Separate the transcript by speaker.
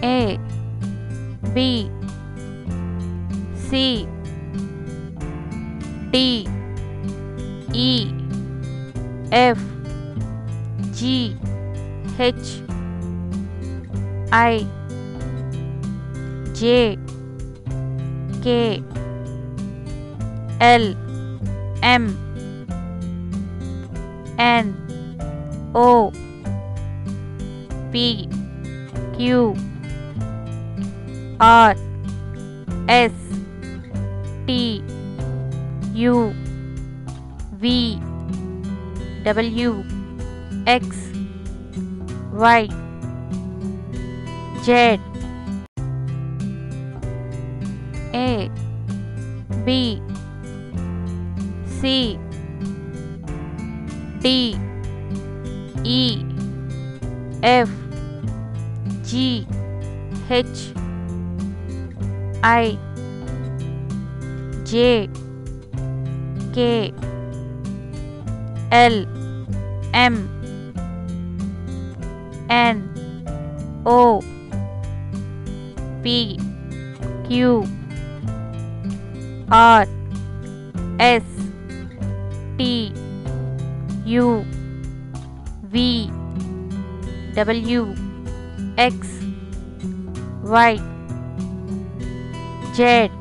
Speaker 1: A B C D E F G H I J K L M N O P Q R S T U V W X Y Z A B C D E F G H I J K L M N O P Q R S T U V W X Y Z